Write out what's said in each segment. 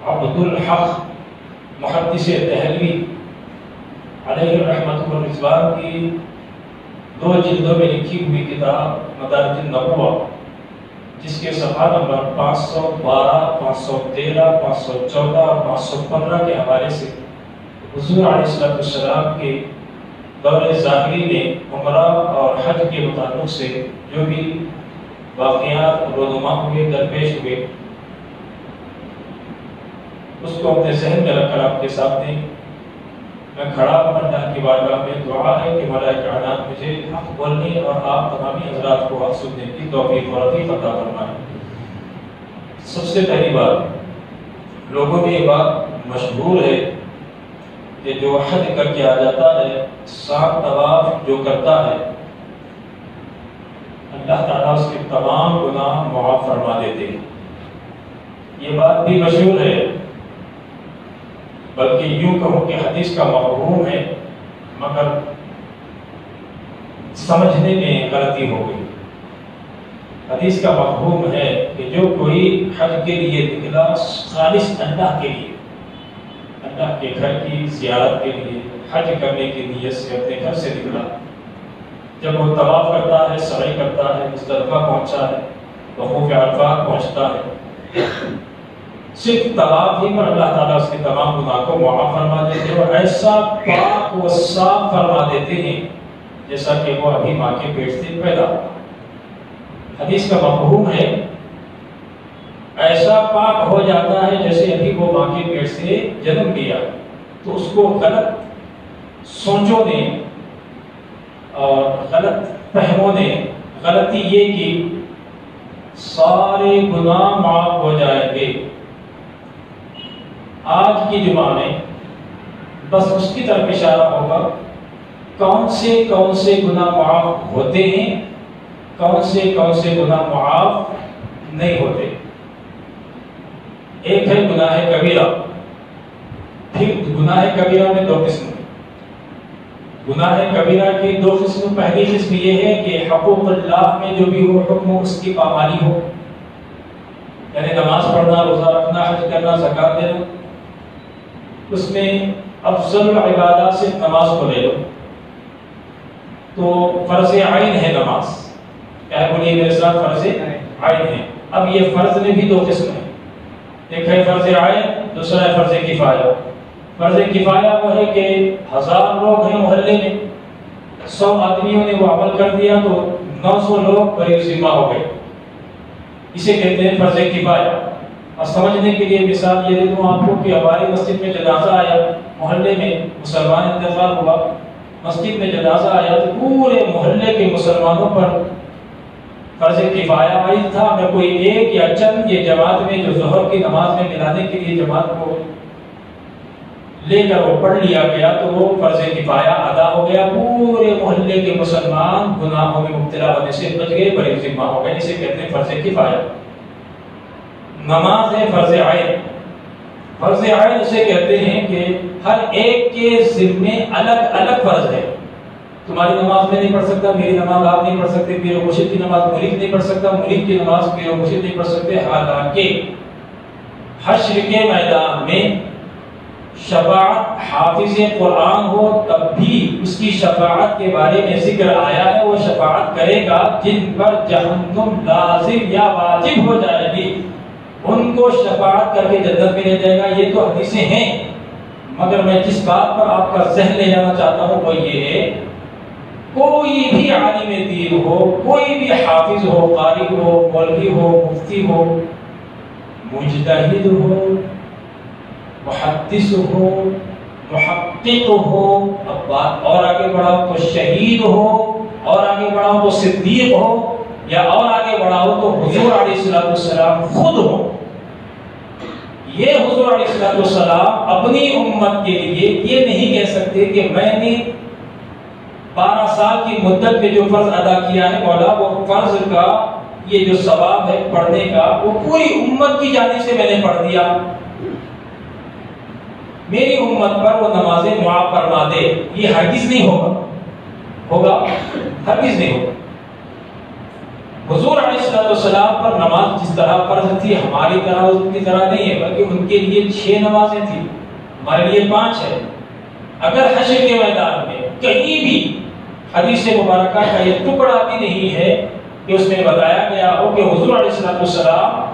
عبد الحق محدث دہلوی علیہ رحمۃ الرضوان کی 2 جلدوں میں لکھی ہوئی کتاب مدارج النبوہ، جس کے صفحہ نمبر 512، 513، 514 اور 515 کے حوالے سے حضور علیہ السلام کے دور ظاہری میں عمرہ اور حج کے متعلق سے جو بھی واقعات رونما ہوئے، درپیش ہوئے، اس کو اپنے ذہن میں رکھ کر آپ کے سامنے میں کھڑا ہوں۔ اللہ کی بارگاہ میں دعا ہے کہ ملائکہ کائنات مجھے حق بولنے اور آپ تمامی حضرات کو حق سننے کی توفیق اور عطیہ عطا فرمائے۔ سب سے پہلی بات، لوگوں میں یہ بات مشہور ہے کہ جو حج کر کے آ جاتا ہے، 7 طواف جو کرتا ہے، اللہ تعالیٰ اس کے تمام گناہ معاف فرما دیتے ہیں۔ یہ بات بھی مشہور ہے، بلکہ یوں کہوں کہ حدیث کا مفہوم ہے، مگر سمجھنے میں غلطی ہو گئی۔ حدیث کا مفہوم ہے کہ جو کوئی حج کے لیے نکلا خالص اللہ کے لیے، اللہ کے گھر کی زیارت کے لیے، حج کرنے کی نیت سے اپنے گھر سے نکلا، جب وہ طواف کرتا ہے، سعی کرتا ہے، مزدلفہ پہنچا ہے، وقوف عرفات پہنچتا ہے، صرف طواف ہی پر اللہ تعالیٰ اس کے تمام گناہ کو معاف فرما دیتے ہیں اور ایسا پاک و صاف فرما دیتے ہیں جیسا کہ وہ ابھی ماں کے پیٹ سے پیدا ہوا۔ حدیث کا مفہوم ہے ایسا پاک ہو جاتا ہے جیسے ابھی وہ ماں کے پیٹ سے جنم لیا۔ تو اس کو غلط سوچوں نے اور غلط فہموں نے غلطی یہ کی سارے گناہ معاف ہو جائیں گے۔ آج کی جمعہ میں بس اس کی طرف اشارہ ہوگا کون سے گناہ معاف ہوتے ہیں، کون سے گناہ معاف نہیں ہوتے۔ ایک ہے گناہ کبیرہ۔ پھر گناہ کبیرہ میں 2 قسم ہیں۔ گناہ کبیرہ کی 2 قسم۔ پہلی قسم یہ ہے کہ حقوق اللہ میں جو بھی ہو حکم اس کی پامالی ہو، یعنی نماز پڑھنا، روزہ رکھنا، حج کرنا، زکات دینا، اس میں افضل العبادات سے نماز کو لے لو تو فرض عین ہے نماز۔ کیا ہے بولیے میرے ساتھ؟ فرض عین ہے۔ اب یہ فرض میں بھی 2 قسم ہیں، ایک ہے فرض عین، دوسرا ہے فرض کفایہ۔ فرض کفایہ وہ ہے کہ 1000 لوگ ہیں محلے میں، 100 آدمیوں نے وہ عمل کر دیا تو 900 لوگ بری ذمہ ہو گئے، اسے کہتے ہیں فرض کفایہ۔ اور سمجھنے کے لیے مثال یہ دے دوں آپ کو کہ ہماری مسجد میں جنازہ آیا، محلے میں مسلمان انتقال ہوا، مسجد میں جنازہ آیا تو پورے محلے کے مسلمانوں پر فرض کفایہ عائد تھا۔ میں کوئی ایک یا چند یہ جماعت میں جو ظہر کی نماز میں ملانے کے لیے جماعت کو لے کر وہ پڑھ لیا گیا تو وہ فرض کفایہ ادا ہو گیا، پورے محلے کے مسلمان گناہوں میں مبتلا ہونے سے بچ گئے، بری ذمہ ہو گئے، اسے کہتے ہیں فرض کفایہ۔ نماز ہے فرض عین۔ فرض عین اسے کہتے ہیں کہ ہر ایک کے ذمے الگ الگ فرض ہے۔ تمہاری نماز میں نہیں پڑھ سکتا، میری نماز آپ نہیں پڑھ سکتے، پیر و مرشد کی نماز مرید نہیں پڑھ سکتا، مرید کی نماز پیر و مرشد نہیں پڑھ سکتے۔ حالانکہ حشر کے میدان میں شفاعت حافظ قرآن ہو تب بھی اس کی شفاعت کے بارے میں ذکر آیا ہے، وہ شفاعت کرے گا جن پر جہنم لازم یا واجب ہو جائے گی، ان کو شفاعت کر کے جنت میں لے جائے گا۔ یہ تو حدیثیں ہیں، مگر میں جس بات پر آپ کا ذہن لے جانا چاہتا ہوں وہ یہ ہے کوئی بھی عالم دین ہو، کوئی بھی حافظ ہو، قاری ہو، مولوی ہو، مفتی ہو، مجتہد ہو، محدث ہو، محقق ہو، اب بات اور آگے بڑھاؤ تو شہید ہو، اور آگے بڑھاؤ تو صدیق ہو، یا اور آگے بڑھاؤ تو حضور علیہ السلام خود ہو۔ یہ حضور علیہ السلام اپنی امت کے لیے یہ نہیں کہہ سکتے کہ میں نے 12 سال کی مدت میں جو فرض ادا کیا ہے مولا، وہ فرض کا یہ جو ثواب ہے پڑھنے کا وہ پوری امت کی جانب سے میں نے پڑھ دیا، میری امت پر وہ نمازیں معاف فرما دے۔ یہ ہرگز نہیں ہوگا، ہرگز نہیں ہوگا۔ حضور علیہ والسلام پر نماز جس طرح فرض تھی ہماری طرح ان کی طرح نہیں ہے، بلکہ ان کے لیے 6 نمازیں تھیں، ہمارے لیے 5 ہے۔ اگر حشر کے میدان میں کہیں بھی حدیث مبارکہ کا یہ ٹکڑا بھی نہیں ہے کہ اس میں بتایا گیا ہو کہ حضور علیہ السلام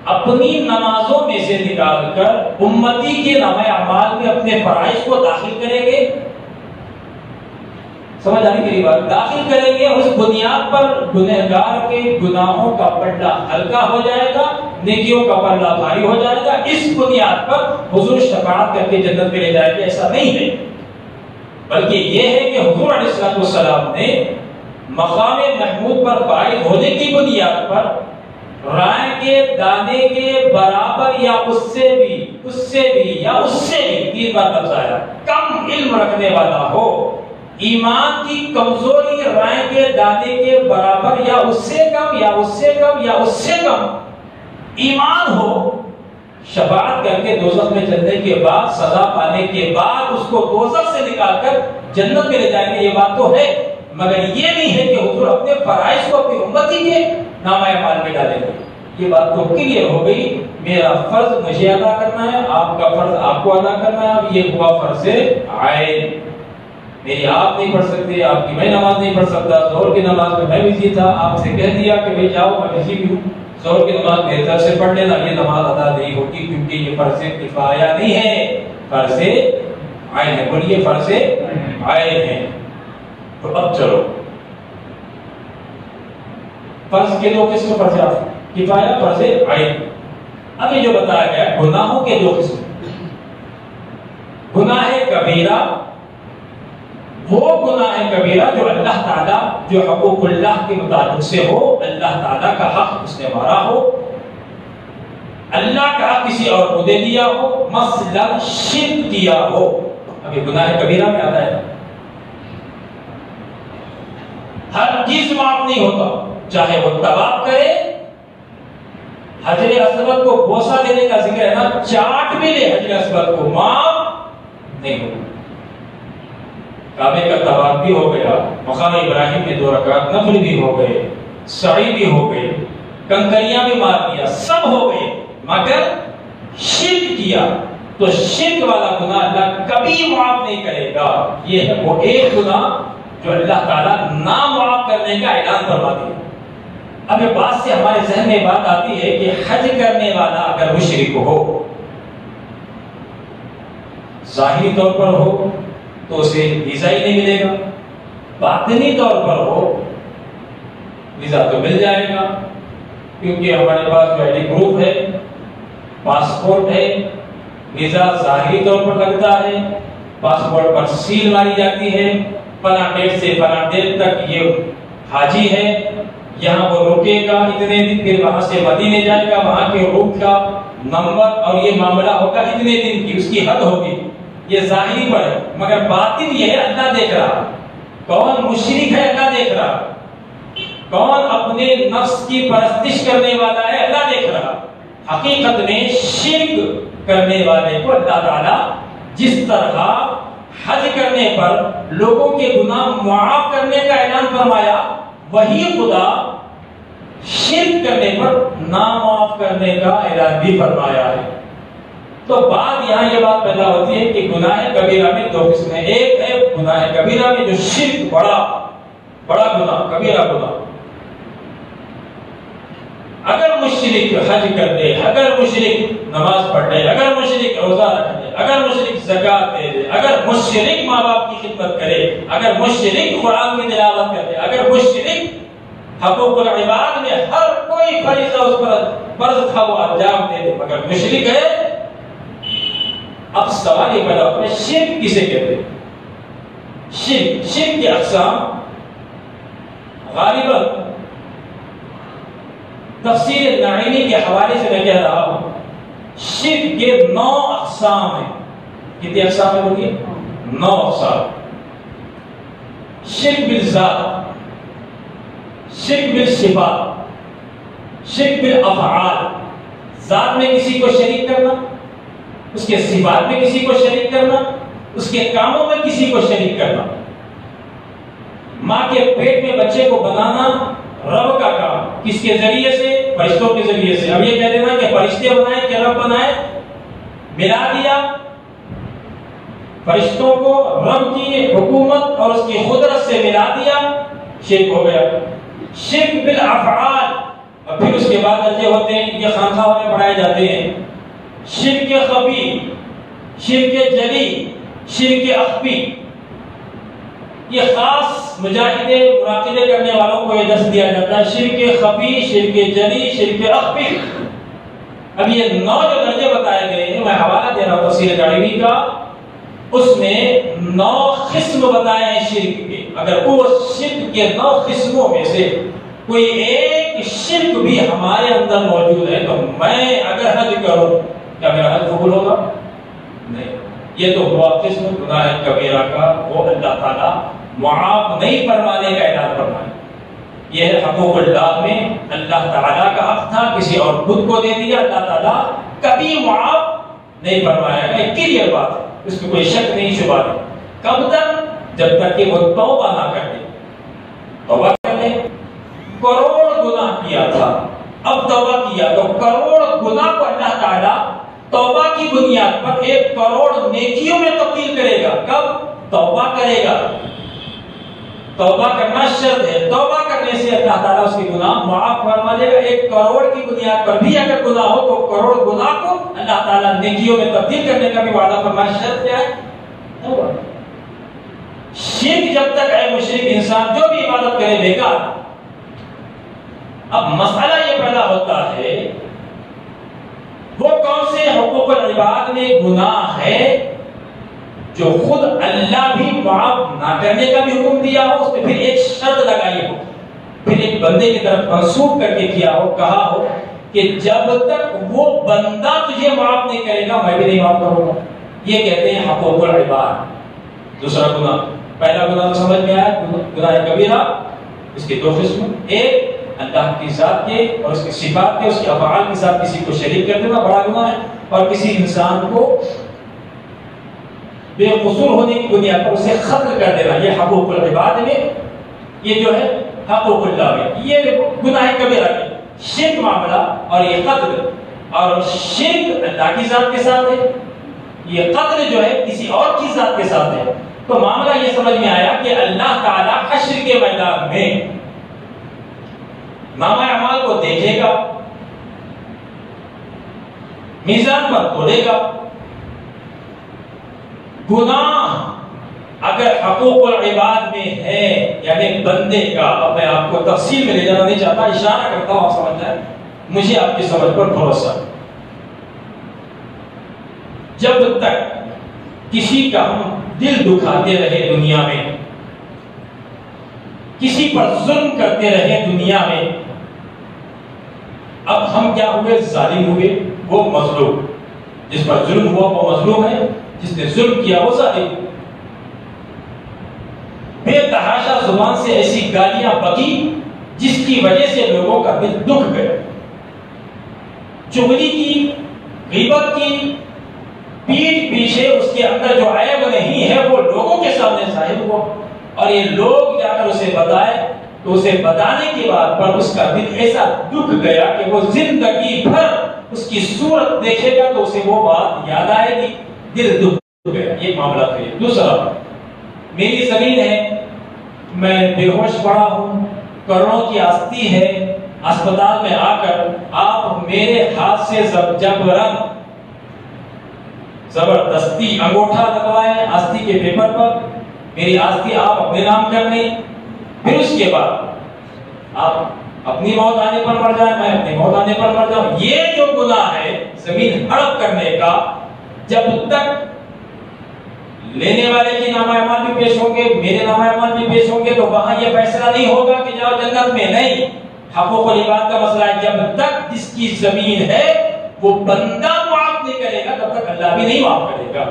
اپنی نمازوں میں سے نکال کر امتی کے نامہ اعمال میں اپنے فرائض کو داخل کریں گے، سمجھ آئی میری بات؟ داخل کریں گے، اس بنیاد پر گنہگار کے گناہوں کا پلڑا ہلکا ہو جائے گا، نیکیوں کا پلڑا بھاری ہو جائے گا۔ اس بنیاد پر حضور شفاعت کر کے جنت میں لے جائے گا، ایسا نہیں ہے، بلکہ یہ ہے کہ حضور علیہ السلام نے مقام محمود پر فائز ہونے کی بنیاد پر رائے کے دانے کے برابر یا اس سے بھی 3 بار لفظایا، کم علم رکھنے والا ہو، ایمان کی کمزوری رائے کے دانے کے برابر یا اس سے کم ایمان ہو، شفاعت کر کے دوزخ میں چلنے کے بعد، سزا پانے کے بعد اس کو دوزخ سے نکال کر جنت میں لے جائیں گے، یہ بات تو ہے، مگر یہ نہیں ہے کہ حضور اپنے فرائض کو اپنی امتی کے نامہ اعمال میں ڈالیں گے۔ یہ بات تو کلیئر ہو گئی، میرا فرض مجھے ادا کرنا ہے، آپ کا فرض آپ کو ادا کرنا ہے۔ اب یہ ہوا فرض عین، میری آپ نہیں پڑھ سکتے، آپ کی میں نماز نہیں پڑھ سکتا، ظہر کی نماز میں میں بزی تھا، آپ سے کہہ دیا کہ بھئی جاؤ میں بزی بھی ہوں، ظہر کی نماز میری طرف سے پڑھ لینا، یہ نماز ادا نہیں ہوگی کیونکہ یہ فرض کفایہ نہیں ہے، فرض عین ہے۔ بولیے فرض عین ہے۔ تو اب چلو فرض کے 2 قسم فرض کفایہ، فرض عین۔ اب یہ جو بتایا گیا گناہوں کے 2 قسم، گناہ کبیرہ، وہ گناہ کبیرہ جو اللہ تعالیٰ، جو حقوق اللہ کے متعلق سے ہو، اللہ تعالیٰ کا حق اس نے مارا ہو، اللہ کا حق کسی اور کو دے دیا ہو، مثلا شرک کیا ہو، اب یہ گناہ کبیرہ میں آتا ہے۔ ہر چیز معاف نہیں ہوتا، چاہے وہ طواف کرے، حجر اسود کو بوسہ دینے کا ذکر ہے نا، چاٹ بھی لے حجر اسود کو، معاف نہیں ہوتا۔ کعبے کا طواف بھی ہو گیا، مقام ابراہیم میں 2 رکعت نفل بھی ہو گئے، سعی بھی ہو گئے، کنکریاں بھی مار دیا، سب ہو گئے، مگر شرک کیا تو شرک والا گناہ اللہ کبھی معاف نہیں کرے گا۔ یہ ہے وہ ایک گناہ جو اللہ تعالیٰ نہ معاف کرنے کا اعلان فرما دیا۔ اب یہ بات سے ہمارے ذہن میں بات آتی ہے کہ حج کرنے والا اگر مشرک ہو، ظاہری طور پر ہو تو اسے ویزا ہی نہیں ملے گا، باطنی طور پر ہو ویزا تو مل جائے گا، کیونکہ ہمارے پاس جو آئی ڈی پروف ہے، پاسپورٹ ہے، ویزا ظاہری طور پر لگتا ہے، پاسپورٹ پر سیل ماری جاتی ہے، فلاں ڈیٹ سے فلاں ڈیٹ تک یہ حاجی ہے، یہاں وہ رکے گا اتنے دن، پھر وہاں سے مدینے جائے گا، وہاں کے روٹ کا نمبر اور یہ معاملہ ہوگا اتنے دن کی، اس کی حد ہوگی، یہ ظاہری پر ہے، مگر باطن یہ ہے اللہ دیکھ رہا، کون مشرک ہے اللہ دیکھ رہا، کون اپنے نفس کی پرستش کرنے والا ہے اللہ دیکھ رہا۔ حقیقت میں شرک کرنے والے کو اللہ تعالیٰ جس طرح حج کرنے پر لوگوں کے گناہ معاف کرنے کا اعلان فرمایا، وہی خدا شرک کرنے پر نامعاف کرنے کا اعلان بھی فرمایا ہے۔ تو بات یہاں یہ بات پیدا ہوتی ہے کہ گناہ کبیرہ میں 2 قسمیں، ایک ہے گناہ کبیرہ میں جو شرک بڑا گناہ، کبیرہ گناہ۔ اگر مشرک حج کر دے، اگر مشرک نماز پڑھ لے، اگر مشرک روزہ رکھ لے، اگر مشرک زکات دے دے، اگر مشرک ماں باپ کی خدمت کرے، اگر مشرک قرآن کی تلاوت کرے، اگر مشرک حقوق العباد میں ہر کوئی فریضہ اس پر فرض تھا وہ انجام دے دے، مگر مشرک ہے، اب سوال یہ پیدا ہوتا ہے شرک کسے کہتے ہیں؟ شرک کی اقسام غالباً تفسیر نعیمی کے حوالے سے میں کہہ رہا ہوں، شرک کے 9 اقسام ہیں۔ کتنی اقسام ہیں بولیے؟ 9 اقسام۔ شرک بالذات، شرک بالصفات، شرک بالافعال، ذات میں کسی کو شریک کرنا، اس کے صفات میں کسی کو شریک کرنا، اس کے کاموں میں کسی کو شریک کرنا، ماں کے پیٹ میں بچے کو بنانا، رب کا کام کس کے ذریعے سے؟ فرشتوں کے ذریعے سے. اب یہ کہہ دینا کہ فرشتے بنائے کہ رب بنائے، ملا دیا فرشتوں کو رب کی حکومت اور اس کی قدرت سے ملا دیا، شرک ہو گیا. شرک بالافعال. اور پھر اس کے بعد درجے ہوتے ہیں، یہ خانقاہوں میں پڑھائے جاتے ہیں. شرک خفی، شرک جلی، شرک اخفی. یہ خاص مجاہدے مراقبے کرنے والوں کو یہ دست دیا جاتا ہے، شرک خفی، شرک جلی، شرک اخفی. اب یہ 9 جو درجے بتائے گئے ہیں، میں حوالہ دے رہا ہوں تفسیر گاڑوی کا، اس میں 9 قسم بتائے ہیں شرک کے. اگر وہ شرک کے 9 قسموں میں سے کوئی ایک شرک بھی ہمارے اندر موجود ہے تو میں اگر حج کروں کیا میرا حج قبول ہوگا؟ نہیں. یہ تو ہوا قسم گناہ کبیرہ کا، وہ اللہ تعالیٰ معاف نہیں فرمانے کا اعلان فرمائے. یہ ہے حقوق اللہ میں اللہ تعالیٰ کا حق تھا، کسی اور خود کو دے دیا، اللہ تعالیٰ کبھی معاف نہیں فرمایا گا. یہ کلیئر بات ہے، اس میں کوئی شک نہیں، شبہ نہیں. کب تک؟ جب تک کہ وہ توبہ نہ کر لے. توبہ کر لے. کروڑ گناہ کیا تھا، اب توبہ کیا تو کروڑ گناہ کو اللہ تعالیٰ توبہ کی بنیاد پر 1 کروڑ نیکیوں میں تبدیل کرے گا. کب؟ توبہ کرے گا. توبہ کرنا شرط ہے. توبہ کرنے سے اللہ تعالیٰ اس کے گناہ معاف فرما دے گا. 1 کروڑ کی بنیاد پر بھی اگر گناہ ہو تو کروڑ گناہ کو اللہ تعالیٰ نیکیوں میں تبدیل کرنے کا بھی وعدہ فرمایا. شرط کیا ہے؟ توبہ. شرک جب تک ہے مشرک انسان جو بھی عبادت کرے بیکار. اب مسئلہ یہ پیدا ہوتا ہے وہ کون سے حقوق العباد میں گناہ ہے جو خود اللہ بھی معاف نہ کرنے کا بھی حکم دیا ہو، اس میں پھر ایک شرط لگائی ہو، پھر ایک بندے کی طرف منسوخ کر کے کیا ہو، کہا ہو کہ جب تک وہ بندہ تجھے معاف نہیں کرے گا میں بھی نہیں معاف کروں گا. یہ کہتے ہیں حقوق العباد. دوسرا گناہ، پہلا گناہ تو سمجھ میں آیا، گناہ کبیرہ. اس کے 2 قسم، ایک اللہ کی ذات کے اور اس کی صفات کے، اس کے افعال کے ساتھ کسی کو شریک کر دینا بڑا گناہ ہے، اور کسی انسان کو بے قصور ہونے کی بنیاد پر اسے قتل کر دینا. یہ حقوق العباد میں، یہ جو ہے حقوق اللہ میں، یہ گناہ کبیرہ ہے. شرک معاملہ اور یہ قتل، اور شرک اللہ کی ذات کے ساتھ ہے، یہ قتل جو ہے کسی اور کی ذات کے ساتھ ہے. تو معاملہ یہ سمجھ میں آیا کہ اللہ تعالیٰ حشر کے میدان میں نامہ اعمال کو دیکھے گا، میزان پر تولے گا. گناہ اگر حقوق العباد میں ہے یعنی بندے کا، اب میں آپ کو تفصیل میں لے جانا نہیں چاہتا، اشارہ کرتا ہوں، آپ سمجھ جائیں، مجھے آپ کی سمجھ پر بھروسہ. جب تک کسی کا ہم دل دکھاتے رہے دنیا میں، کسی پر ظلم کرتے رہے دنیا میں، اب ہم کیا ہوئے؟ ظالم ہوئے. وہ مظلوم، جس پر ظلم ہوا وہ مظلوم ہے، جس نے ظلم کیا وہ ظالم. بے تحاشا زبان سے ایسی گالیاں بکی جس کی وجہ سے لوگوں کا دل دکھ گیا. چغلی کی، غیبت کی، پیٹھ پیچھے اس کے اندر جو عیب نہیں ہے وہ لوگوں کے سامنے ظاہر ہوا، اور یہ لوگ جا کر اسے بتائے تو اسے بتانے کے بعد پر اس کا دل ایسا دکھ گیا کہ وہ زندگی بھر اس کی صورت دیکھے گا تو اسے وہ بات یاد آئے گی، دل دکھ گیا. یہ معاملہ ہے. دوسرا، میری زمین ہے، میں بے ہوش پڑا ہوں، کروڑوں کی آستی ہے، اسپتال میں آ کر آپ میرے ہاتھ سے جبرن زبردستی انگوٹھا لگوائے آستی کے پیپر پر، میری آستی آپ اپنے نام کر لیں، پھر اس کے بعد آپ اپنی موت آنے پر مر جائیں، میں اپنی موت آنے پر مر جاؤں. یہ جو گناہ ہے زمین ہڑپ کرنے کا، جب تک لینے والے کی نامہ اعمال بھی پیش ہوں گے، میرے نامہ اعمال بھی پیش ہوں گے، تو وہاں یہ فیصلہ نہیں ہوگا کہ جاؤ جنت میں. نہیں، حقوق العباد کا مسئلہ ہے. جب تک جس کی زمین ہے وہ بندہ معاف نہیں کرے گا تب تک اللہ بھی نہیں معاف کرے گا.